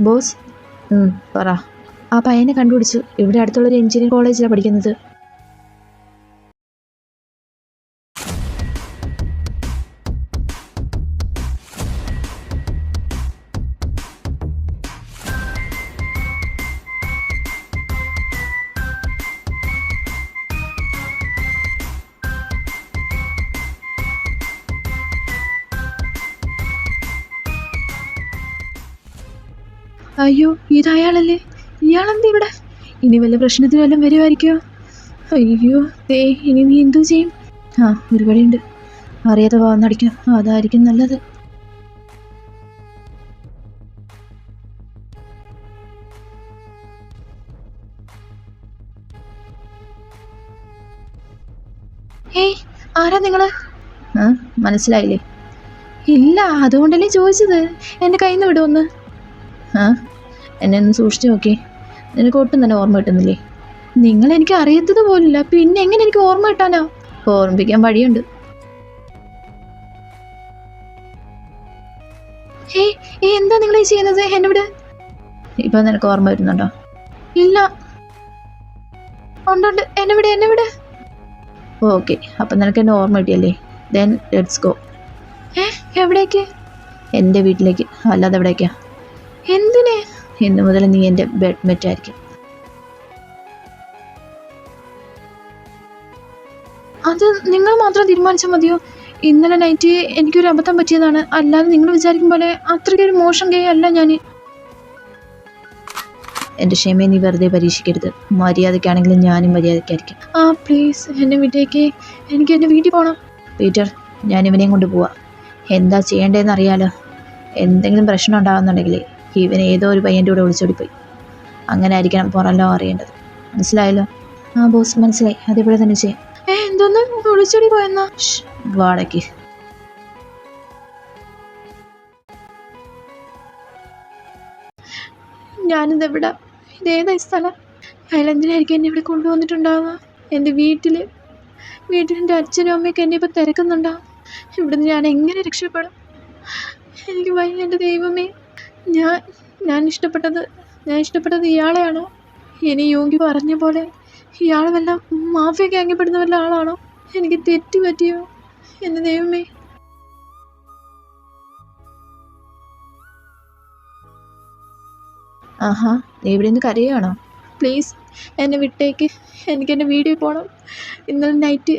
Boss. പറ. ആ പയ്യനെ കണ്ടുപിടിച്ചു. ഇവിടെ അടുത്തുള്ളൊരു എഞ്ചിനീയറിംഗ് കോളേജിലാണ് പഠിക്കുന്നത്. അയ്യോ, ഇതയാളല്ലേ? ഇയാളെന്താ ഇവിടെ? ഇനി വല്ല പ്രശ്നത്തിന് വല്ലതും വരുമായിരിക്കോ? അയ്യോ ദേ, ഇനി നീ എന്തോ ചെയ്യും? ഒരു വഴിയുണ്ട്. അറിയാതെ വന്നടിക്കാം, അതായിരിക്കും നല്ലത്. ഏയ്, ആരാ നിങ്ങള്? മനസ്സിലായില്ലേ? ഇല്ല, അതുകൊണ്ടല്ലേ ചോദിച്ചത്. എൻ്റെ കയ്യിൽ നിന്ന് വിടുമെന്ന്. എന്നെ ഒന്ന് സൂക്ഷിച്ചു നോക്കി. നിനക്ക് ഒട്ടും തന്നെ ഓർമ്മ കിട്ടുന്നില്ലേ? നിങ്ങൾ എനിക്ക് അറിയത്തത് പോലില്ല, പിന്നെ എങ്ങനെ എനിക്ക് ഓർമ്മ കിട്ടാനാ? ഓർമ്മിപ്പിക്കാൻ വഴിയുണ്ട്. എന്താ നിങ്ങൾ ഈ ചെയ്യുന്നത്? എന്നെ വിട്. ഇപ്പൊ നിനക്ക് ഓർമ്മ വരുന്നുണ്ടോ? ഇല്ല. ഉണ്ട്, എന്നെ വിട്, എന്നെ വിട്. ഓക്കെ, അപ്പൊ നിനക്ക് എന്നെ ഓർമ്മ കിട്ടിയല്ലേ? Then let's go. എവിടേക്ക്? എൻ്റെ വീട്ടിലേക്ക്. അല്ലാതെ എവിടേക്കാ? എന്തിനെ? ഇന്നു മുതൽ നീ എൻ്റെ ബെഡ്മേറ്റ് ആയിരിക്കും. അത് നിങ്ങൾ മാത്രം തീരുമാനിച്ചാൽ മതിയോ? ഇന്നലെ നൈറ്റ് എനിക്കൊരു അബദ്ധം പറ്റിയതാണ്. അല്ലാതെ നിങ്ങൾ വിചാരിക്കും പോലെ അത്രയ്ക്കൊരു മോശം ഗേ അല്ല ഞാൻ. എൻ്റെ ക്ഷമയെ നീ വെറുതെ പരീക്ഷിക്കരുത്. മര്യാദയ്ക്കാണെങ്കിലും ഞാനും മര്യാദയ്ക്കായിരിക്കും. പ്ലീസ് എന്നെ വിട്ടേക്ക്. എനിക്ക് എൻ്റെ വീട്ടിൽ പോകണം. പീറ്റർ, ഞാൻ ഇവനെയും കൊണ്ട് പോവാം. എന്താ ചെയ്യേണ്ടതെന്ന് അറിയാലോ. എന്തെങ്കിലും പ്രശ്നം ഉണ്ടാകുന്നുണ്ടെങ്കിൽ ഇവനെ ഏതോ ഒരു പയ്യൻ്റെ കൂടെ ഒളിച്ചോടിപ്പോയി. അങ്ങനെ ആയിരിക്കണം പുറമല്ലോ അറിയേണ്ടത്. മനസ്സിലായല്ലോ? ബോസ്, മനസ്സിലായി. അതേപോലെ തന്നെ ചെയ്യാം. എന്തോന്ന് ഒളിച്ചോടി പോയെന്നാ? വാടക്ക്. ഞാനിതെവിടാ? ഇതേതാ സ്ഥലം? അയാളെന്തിനായിരിക്കും എന്നെ ഇവിടെ കൊണ്ടുവന്നിട്ടുണ്ടാവുക? എൻ്റെ വീട്ടിൽ എൻ്റെ അച്ഛനും അമ്മയൊക്കെ എന്നെ ഇപ്പോൾ തിരക്കുന്നുണ്ടാവും. ഇവിടുന്ന് ഞാൻ എങ്ങനെ രക്ഷപ്പെടും? എനിക്ക് വയ്യ എൻ്റെ ദൈവമേ. ഞാൻ ഇഷ്ടപ്പെട്ടത് ഇയാളെയാണോ? ഇനി യോഗി പറഞ്ഞ പോലെ ഇയാൾ വല്ല മാഫിയ ഗ്യാങ്ങിൽപ്പെടുന്ന വല്ല ആളാണോ? എനിക്ക് തെറ്റ് പറ്റിയോ? എൻ്റെ ദൈവമേ. നീ ഇവിടെ നിന്ന് കരയുകയാണോ? പ്ലീസ് എന്നെ വിട്ടേക്ക്. എനിക്ക് എൻ്റെ വീട്ടിൽ പോകണം. ഇന്നലെ നൈറ്റ്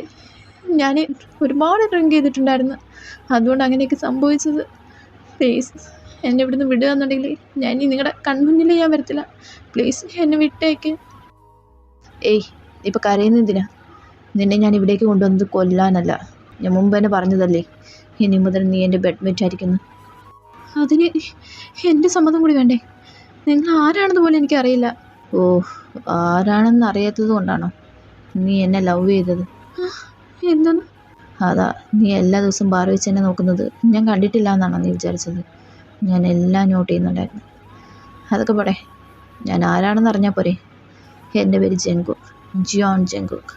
ഞാൻ ഒരുപാട് ഡ്രിങ്ക് ചെയ്തിട്ടുണ്ടായിരുന്നു. അതുകൊണ്ട് അങ്ങനെയൊക്കെ സംഭവിച്ചത്. പ്ലീസ് എന്നെ ഇവിടുന്ന് വിടുക എന്നുണ്ടെങ്കിൽ ഞാൻ ഇനി നിങ്ങളുടെ കൺമുന്നിൽ ഞാൻ വരത്തില്ല. പ്ലീസ് എന്നെ വിട്ടേക്ക്. ഇപ്പോൾ കരയുന്നതിനാ? നിന്നെ ഞാൻ ഇവിടേക്ക് കൊണ്ടുവന്നത് കൊല്ലാനല്ല. ഞാൻ മുമ്പ് തന്നെ പറഞ്ഞതല്ലേ, ഇനി മുതൽ നീ എൻ്റെ ബെഡ്മേറ്റ് ആയിരിക്കുന്നു. അതിന് എൻ്റെ സമ്മതം കൂടി വേണ്ടേ? നിങ്ങൾ ആരാണെന്ന് പോലും എനിക്കറിയില്ല. ആരാണെന്ന് അറിയാത്തത് കൊണ്ടാണോ നീ എന്നെ ലവ് ചെയ്തത്? എന്താണ്? അതാ, നീ എല്ലാ ദിവസവും ബാർ വെച്ച് എന്നെ നോക്കുന്നത് ഞാൻ കണ്ടിട്ടില്ല എന്നാണോ നീ വിചാരിച്ചത്? ഞാൻ എല്ലാം നോട്ട് ചെയ്യുന്നുണ്ടായിരുന്നു. അതൊക്കെ പോട്ടെ, ഞാൻ ആരാണെന്ന് അറിഞ്ഞാൽ പോരെ? എൻ്റെ പേര് ജങ്കുക്ക്, ജോൺ ജങ്കുക്ക്.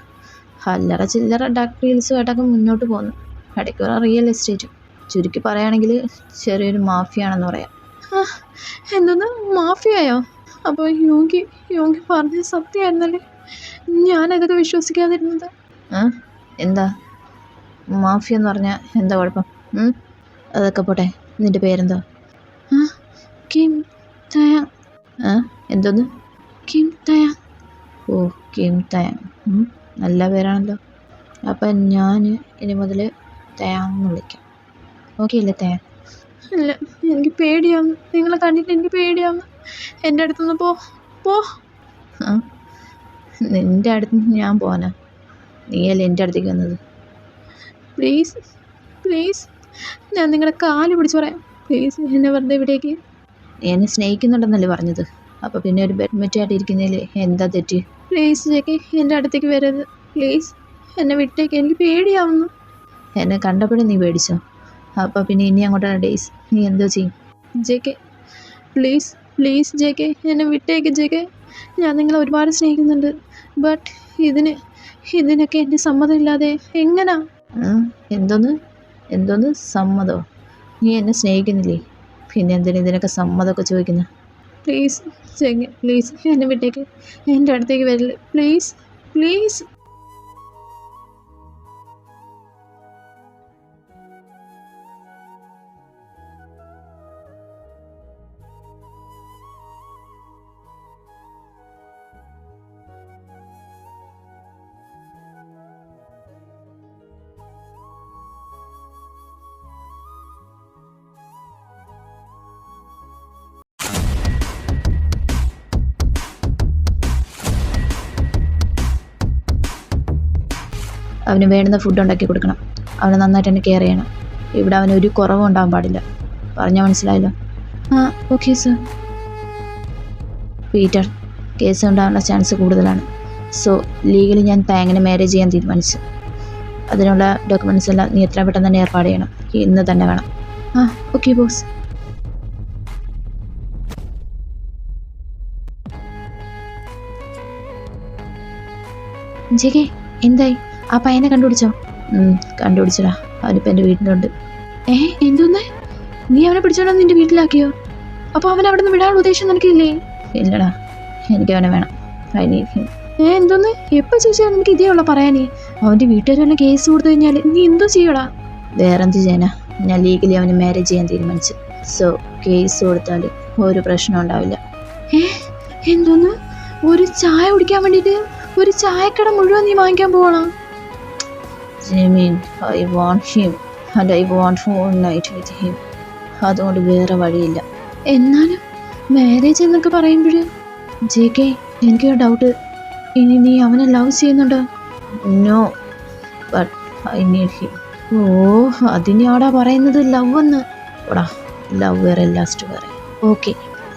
അല്ലറ ചില്ലറ ഡാർക്ക് ഡീൽസുമായിട്ടൊക്കെ മുന്നോട്ട് പോകുന്നു. ഇടയ്ക്കുള്ള റിയൽ എസ്റ്റേറ്റും. ചുരുക്കി പറയുകയാണെങ്കിൽ ചെറിയൊരു മാഫിയാണെന്ന് പറയാം. എന്തോന്ന്, മാഫിയായോ? അപ്പോൾ യോഗി പറഞ്ഞ സത്യമായിരുന്നല്ലേ? ഞാനതൊക്കെ വിശ്വസിക്കാതിരുന്നത്. എന്താ മാഫിയ എന്ന് പറഞ്ഞാൽ എന്താ കുഴപ്പം? അതൊക്കെ പോട്ടെ, നിൻ്റെ പേരെന്താ? കിം തയാങ്. എന്തോന്ന്? കിം തയാങ്. കിം തയാങ്, നല്ല പേരാണല്ലോ. അപ്പം ഞാൻ ഇനി മുതൽ തയാങ് എന്ന് വിളിക്കാം. ഓക്കെ അല്ലേ തയാങ്? ഇല്ല, എനിക്ക് പേടിയാവുന്നു. നിങ്ങളെ കണ്ടിട്ട് എനിക്ക് പേടിയാവുന്നു. എൻ്റെ അടുത്തുനിന്ന് പോ. നിൻ്റെ അടുത്തുനിന്ന് ഞാൻ പോകാനാ? നീയല്ലേ എൻ്റെ അടുത്തേക്ക് വന്നത്? പ്ലീസ് ഞാൻ നിങ്ങളുടെ കാല് പിടിച്ച് പറയാം. പ്ലീസ് എന്നെ വെറുതെ ഇവിടേക്ക്. നീ എന്നെ സ്നേഹിക്കുന്നുണ്ടെന്നല്ലേ പറഞ്ഞത്? അപ്പോൾ പിന്നെ ഒരു ബെഡ്മേറ്റായിട്ട് ഇരിക്കുന്നതിൽ എന്താ തെറ്റ്? പ്ലീസ് ജെക്കെ, എൻ്റെ അടുത്തേക്ക് വരരുത്. പ്ലീസ് എന്നെ വിട്ടേക്ക്. എനിക്ക് പേടിയാവുന്നു. എന്നെ കണ്ടപ്പോഴും നീ പേടിച്ചോ? അപ്പോൾ പിന്നെ ഇനി അങ്ങോട്ടാണ് ഡേയ്സ്, നീ എന്തോ ചെയ്യും? ജെക്കെ പ്ലീസ് ജെക്കെ, എന്നെ വിട്ടേക്ക് ജെക്കെ. ഞാൻ നിങ്ങളെ ഒരുപാട് സ്നേഹിക്കുന്നുണ്ട്. ബട്ട് ഇതിനൊക്കെ എൻ്റെ സമ്മതമില്ലാതെ എങ്ങനാ? എന്തോന്ന് സമ്മതോ? നീ എന്നെ സ്നേഹിക്കുന്നില്ലേ? പിന്നെ എന്തിനാ ഇതിനൊക്കെ സമ്മതമൊക്കെ ചോദിക്കുന്നത്? പ്ലീസ് ജഗ്ഗി, പ്ലീസ് എന്നെ വിട്ടേക്ക്. എൻ്റെ അടുത്തേക്ക് വരില്ല, പ്ലീസ് പ്ലീസ്. അവന് വേണ്ടുന്ന ഫുഡ് ഉണ്ടാക്കി കൊടുക്കണം. അവനെ നന്നായിട്ട് തന്നെ കെയർ ചെയ്യണം. ഇവിടെ അവന് ഒരു കുറവും ഉണ്ടാകാൻ പാടില്ല. പറഞ്ഞാൽ മനസ്സിലായല്ലോ? ആ ഓക്കെ സർ. പീറ്റർ, കേസ് ഉണ്ടാകാനുള്ള ചാൻസ് കൂടുതലാണ്. സോ ലീഗലി ഞാൻ താങ്ങിനെ മാരേജ് ചെയ്യാൻ തീരുമാനിച്ചു. അതിനുള്ള ഡോക്യുമെൻറ്റ്സ് എല്ലാം നീ എത്രയും പെട്ടെന്ന് തന്നെ ഏർപ്പാട് ചെയ്യണം. ഇന്ന് തന്നെ വേണം. ആ ഓക്കെ ബോസ്. ജെകെ, എന്തായി? ആ പയ്യനെ കണ്ടുപിടിച്ചോ? കണ്ടുപിടിച്ചടാ. അവനിപ്പോൾ എൻ്റെ വീട്ടിലുണ്ട്. എന്തോന്ന്? നീ അവനെ പിടിച്ചോണ്ട് നിൻ്റെ വീട്ടിലാക്കിയോ? അപ്പോൾ അവൻ അവിടെ നിന്ന് വിടാനുള്ള ഉദ്ദേശം നിനക്കില്ലേ? ഇല്ലടാ, എനിക്ക് അവനെ വേണം. എന്തോന്ന്? എപ്പോൾ ചോദിച്ചാൽ നിനക്ക് ഇതേ ഉള്ള പറയാനേ? അവൻ്റെ വീട്ടുകാർ വല്ല കേസ് കൊടുത്തു കഴിഞ്ഞാൽ നീ എന്തോ ചെയ്യടാ? വേറെന്ത് ചെയ്യാനാ? ഞാൻ ലീഗലി അവന് മാരേജ് ചെയ്യാൻ തീരുമാനിച്ചു. സോ കേസ് കൊടുത്താൽ ഒരു പ്രശ്നം ഉണ്ടാവില്ല. എന്തോന്ന്? ഒരു ചായ കുടിക്കാൻ വേണ്ടിയിട്ട് ഒരു ചായക്കട മുഴുവൻ നീ വാങ്ങിക്കാൻ പോകണം? Jameen, I want him and I want whole night with him. അതുകൊണ്ട് വേറെ വഴിയില്ല. എന്നാലും മാരേജ് എന്നൊക്കെ പറയുമ്പോൾ ജെകെ, എനിക്കൊരു ഡൗട്ട്. ഇനി നീ അവനെ ലവ് ചെയ്യുന്നുണ്ടോ? No, but I need him. ഓ, അതിനാടാ പറയുന്നത് ലവ് എന്ന്. ഓടാ, ലവ് വേറെ, ലാസ്റ്റ് വേറെ. ഓക്കെ,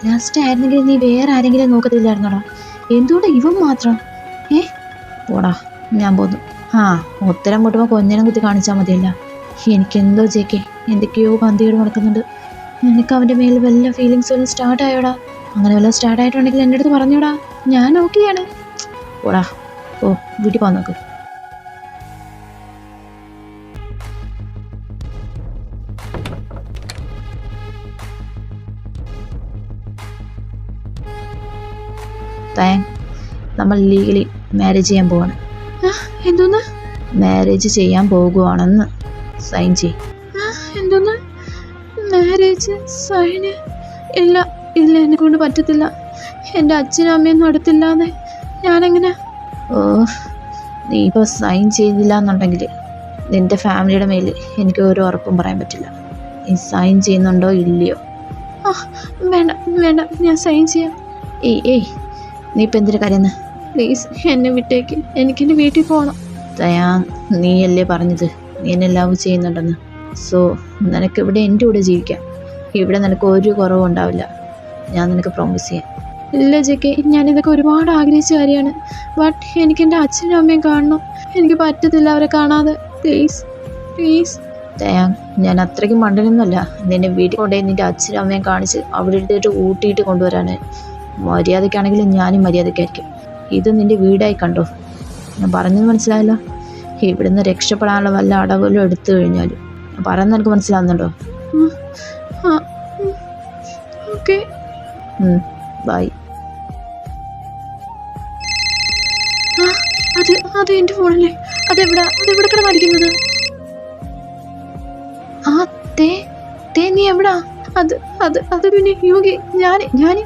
ലാസ്റ്റ് ആയിരുന്നെങ്കിൽ നീ വേറെ ആരെങ്കിലും നോക്കത്തില്ലായിരുന്നോടാ? എന്തുകൊണ്ട് ഇവൻ മാത്രം? ഓടാ, ഞാൻ പോന്നു. ഉത്തരം മുട്ടുമ്പോൾ കൊഞ്ഞനം കുത്തി കാണിച്ചാൽ മതിയല്ല. എനിക്കെന്തോ ജെകെ, എന്തൊക്കെയോ പന്തികേട് നടക്കുന്നുണ്ട്. നിനക്ക് അവൻ്റെ മേൽ വല്ല ഫീലിങ്സ് വല്ലതും സ്റ്റാർട്ടായോടാ? അങ്ങനെ വല്ല സ്റ്റാർട്ടായിട്ടുണ്ടെങ്കിൽ എൻ്റെ അടുത്ത് പറഞ്ഞോടാ, ഞാൻ ഓക്കെയാണ്. ഓടാ, ഓ വീട്ടിൽ പോകാൻ നോക്ക്. നമ്മൾ ലീഗലി മാരേജ് ചെയ്യാൻ പോവാണ്. എന്തോന്ന്? മാരേജ് ചെയ്യാൻ പോകുവാണെന്ന്. സൈൻ ചെയ്. എന്തോന്ന്? Marriage sign? ഇല്ല ഇല്ല, എന്നെ കൊണ്ട് പറ്റത്തില്ല. എൻ്റെ അച്ഛനും അമ്മയൊന്നും അടുത്തില്ലാതെ ഞാനെങ്ങനെ? ഓ, നീ ഇപ്പോൾ സൈൻ ചെയ്തില്ല എന്നുണ്ടെങ്കിൽ നിൻ്റെ ഫാമിലിയുടെ മേൽ എനിക്ക് ഒരു ഉറപ്പും പറയാൻ പറ്റില്ല. നീ സൈൻ ചെയ്യുന്നുണ്ടോ ഇല്ലയോ? വേണ്ട വേണ്ട, ഞാൻ സൈൻ ചെയ്യാം. ഏയ്, നീ ഇപ്പം എന്തിനു കരയുന്നു? പ്ലീസ് എന്നെ വിട്ടേക്ക്, എനിക്കെൻ്റെ വീട്ടിൽ പോകണം. നീയല്ലേ പറഞ്ഞത് നീ എന്നെ ലവ് ചെയ്യുന്നുണ്ടെന്ന്. സോ നിനക്ക് ഇവിടെ എൻ്റെ കൂടെ ജീവിക്കാം. ഇവിടെ നിനക്ക് ഒരു കുറവും ഉണ്ടാവില്ല. ഞാൻ നിനക്ക് പ്രോമിസ് ചെയ്യാം. ഇല്ല ജെകെ, ഞാനിതൊക്കെ ഒരുപാട് ആഗ്രഹിച്ച കാര്യമാണ്. ബട്ട് എനിക്ക് എൻ്റെ അച്ഛനും അമ്മയും കാണണം. എനിക്ക് പറ്റത്തില്ല അവരെ കാണാതെ. Please please. ഞാൻ അത്രയ്ക്കും മണ്ടനൊന്നുമല്ല നിന്നെ വീട്ടിൽ കൊണ്ടുപോയി നിൻ്റെ അച്ഛനും അമ്മയും കാണിച്ച് അവിടെ എടുത്തിട്ട് ഊട്ടിയിട്ട് കൊണ്ടുവരാൻ. മര്യാദയ്ക്കാണെങ്കിലും ഞാനും മര്യാദയ്ക്കായിരിക്കും. ഇത് നിൻ്റെ വീടായി കണ്ടോ. ഞാൻ പറഞ്ഞത് മനസ്സിലായല്ലോ? ഇവിടുന്ന് രക്ഷപ്പെടാനുള്ള വല്ല അടവുകളും എടുത്തു കഴിഞ്ഞാലും പറയുന്നത് എനിക്ക് മനസ്സിലാവുന്നുണ്ടോ? Okay, bye. അത് എൻ്റെ ഫോണല്ലേ? അതെവിടെ കിടന്നടിക്കുന്നത്? നീ എവിടാ? അത് പിന്നെ യോഗി, ഞാൻ